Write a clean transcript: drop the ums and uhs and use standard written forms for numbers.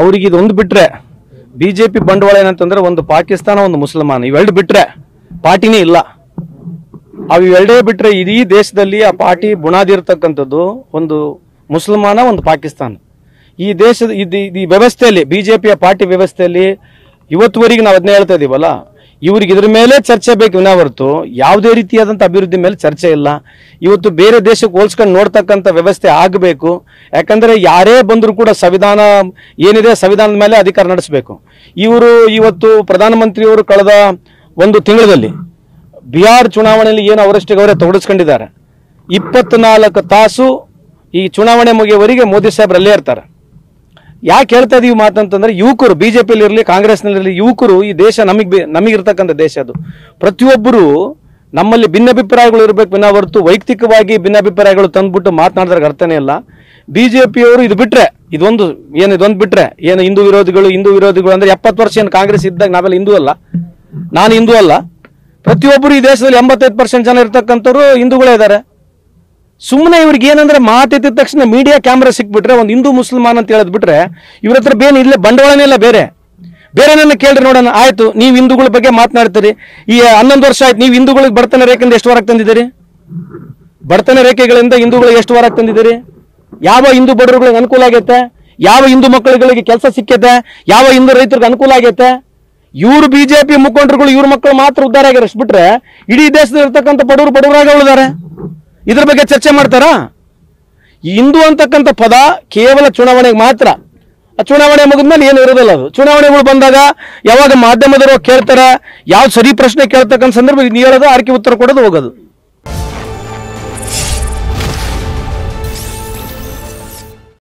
ಅವ್ರಿಗೆ ಇದೊಂದು ಬಿಟ್ರೆ ಬಿಜೆಪಿ ಬಂಡವಾಳ ಏನಂತಂದ್ರೆ ಒಂದು ಪಾಕಿಸ್ತಾನ ಒಂದು ಮುಸಲ್ಮಾನ್ ಇವೆರಡು ಬಿಟ್ರೆ ಪಾರ್ಟಿನೇ ಇಲ್ಲ. ಅವು ಇವೆರಡೇ ಬಿಟ್ರೆ ಇಡೀ ದೇಶದಲ್ಲಿ ಆ ಪಾರ್ಟಿ ಬುನಾದಿ ಇರ್ತಕ್ಕಂಥದ್ದು ಒಂದು ಮುಸಲ್ಮಾನ ಒಂದು ಪಾಕಿಸ್ತಾನ. ಈ ದೇಶದ ಈ ವ್ಯವಸ್ಥೆಯಲ್ಲಿ ಬಿಜೆಪಿಯ ಪಾರ್ಟಿ ವ್ಯವಸ್ಥೆಯಲ್ಲಿ ಇವತ್ತುವರೆಗೆ ನಾವು ಅದನ್ನೇ ಹೇಳ್ತಾ ಇದೀವಲ್ಲ, ಇವ್ರಿಗೆ ಇದ್ರ ಮೇಲೆ ಚರ್ಚೆ ಬೇಕು ವಿನಾ ಹೊರತು ಯಾವುದೇ ರೀತಿಯಾದಂಥ ಅಭಿವೃದ್ಧಿ ಮೇಲೆ ಚರ್ಚೆ ಇಲ್ಲ. ಇವತ್ತು ಬೇರೆ ದೇಶಕ್ಕೆ ಹೋಲ್ಸ್ಕೊಂಡು ನೋಡ್ತಕ್ಕಂಥ ವ್ಯವಸ್ಥೆ ಆಗಬೇಕು. ಯಾಕಂದ್ರೆ ಯಾರೇ ಬಂದರೂ ಕೂಡ ಸಂವಿಧಾನ ಏನಿದೆ ಸಂವಿಧಾನದ ಮೇಲೆ ಅಧಿಕಾರ ನಡೆಸಬೇಕು. ಇವರು ಇವತ್ತು ಪ್ರಧಾನಮಂತ್ರಿಯವರು ಕಳೆದ ಒಂದು ತಿಂಗಳಲ್ಲಿ ಬಿಹಾರ್ ಚುನಾವಣೆಯಲ್ಲಿ ಏನು ಅವರಷ್ಟಿಗೆ ಅವರೇ ತೊಡಗಿಸ್ಕೊಂಡಿದ್ದಾರೆ. 24 ತಾಸು ಈ ಚುನಾವಣೆ ಮುಗಿಯವರೆಗೆ ಮೋದಿ ಸಾಹೇಬ್ರು ಅಲ್ಲೇ ಇರ್ತಾರೆ. ಯಾಕೆ ಹೇಳ್ತಾ ಇದೀವಿ ಮಾತಂತಂದ್ರೆ ಯುವಕರು ಬಿಜೆಪಿಯಲ್ಲಿ ಇರಲಿ ಕಾಂಗ್ರೆಸ್ನಲ್ಲಿರಲಿ ಯುವಕರು ಈ ದೇಶ ನಮಗಿರ್ತಕ್ಕಂಥ ದೇಶ ಅದು. ಪ್ರತಿಯೊಬ್ಬರು ನಮ್ಮಲ್ಲಿ ಭಿನ್ನಾಭಿಪ್ರಾಯಗಳು ಇರಬೇಕು ವಿನಾ ಹೊರತು ವೈಯಕ್ತಿಕವಾಗಿ ಭಿನ್ನಾಭಿಪ್ರಾಯಗಳು ತಂದ್ಬಿಟ್ಟು ಮಾತನಾಡಿದ್ರೆ ಅರ್ಥನೇ ಇಲ್ಲ. ಬಿಜೆಪಿಯವರು ಇದು ಬಿಟ್ರೆ ಇದೊಂದು ಬಿಟ್ರೆ ಏನು ಹಿಂದೂ ವಿರೋಧಿಗಳು ಅಂದ್ರೆ 70 ವರ್ಷ ಏನು ಕಾಂಗ್ರೆಸ್ ಇದ್ದಾಗ ನಾವೆಲ್ಲ ಹಿಂದೂ ಅಲ್ಲ, ನಾನು ಹಿಂದೂ ಅಲ್ಲ. ಪ್ರತಿಯೊಬ್ಬರು ಈ ದೇಶದಲ್ಲಿ 85% ಜನ ಇರ್ತಕ್ಕಂಥವ್ರು ಹಿಂದೂಗಳೇ ಇದ್ದಾರೆ. ಸುಮ್ಮನೆ ಇವ್ರಿಗೆ ಏನಂದ್ರೆ ಮಾತೆತ್ತಿದ ತಕ್ಷಣ ಮೀಡಿಯಾ ಕ್ಯಾಮ್ರಾ ಸಿಕ್ಬಿಟ್ರೆ ಒಂದು ಹಿಂದೂ ಮುಸಲ್ಮಾನ್ ಅಂತ ಹೇಳದ್ ಬಿಟ್ರೆ ಇವ್ರ ಹತ್ರ ಬೇರೆ ಇಲ್ಲೇ ಬಂಡವಾಳನೇ ಇಲ್ಲ. ಬೇರೆನ ಕೇಳ್ರಿ ನೋಡೋಣ. ಆಯ್ತು, ನೀವು ಹಿಂದೂಗಳ ಬಗ್ಗೆ ಮಾತನಾಡ್ತೀರಿ, ಈ 11 ವರ್ಷ ಆಯ್ತು ನೀವು ಹಿಂದೂಗಳಿಗೆ ಬಡತನ ರೇಖೆಯಿಂದ ಎಷ್ಟು ಹೊರಗೆ ತಂದಿದ್ದೀರಿ? ಬಡತನ ರೇಖೆಗಳಿಂದ ಹಿಂದೂಗಳಿಗೆ ಎಷ್ಟು ಹೊರಗೆ ತಂದಿದ್ದೀರಿ? ಯಾವ ಹಿಂದೂ ಬಡವರುಗಳಿಗೆ ಅನುಕೂಲ ಆಗೈತೆ? ಯಾವ ಹಿಂದೂ ಮಕ್ಕಳುಗಳಿಗೆ ಕೆಲಸ ಸಿಕ್ಕೈತೆ? ಯಾವ ಹಿಂದೂ ರೈತರಿಗೆ ಅನುಕೂಲ ಆಗೈತೆ? ಇವ್ರು ಬಿಜೆಪಿ ಮುಖಂಡರುಗಳು ಇವ್ರ ಮಕ್ಕಳು ಮಾತ್ರ ಉದ್ಧಾರ ಆಗ್ಯಾರ ಬಿಟ್ರೆ ಇಡೀ ದೇಶದಲ್ಲಿ ಇರ್ತಕ್ಕಂಥ ಬಡವರಾಗ ಉಳಿದಾರೆ. ಇದ್ರ ಬಗ್ಗೆ ಚರ್ಚೆ ಮಾಡ್ತಾರಾ? ಹಿಂದೂ ಅಂತಕ್ಕಂಥ ಪದ ಕೇವಲ ಚುನಾವಣೆಗೆ ಮಾತ್ರ. ಆ ಚುನಾವಣೆ ಮುಗಿದ್ಮೇಲೆ ಏನು ಇರೋದಿಲ್ಲ. ಅದು ಚುನಾವಣೆಗಳು ಬಂದಾಗ ಯಾವಾಗ ಮಾಧ್ಯಮದವರು ಕೇಳ್ತಾರೆ, ಯಾವ ಸರಿ ಪ್ರಶ್ನೆ ಕೇಳ್ತಕ್ಕಂಥ ಸಂದರ್ಭ ಹೇಳೋದು, ಆರ್ಕೆ ಉತ್ತರ ಕೊಡೋದು, ಹೋಗೋದು.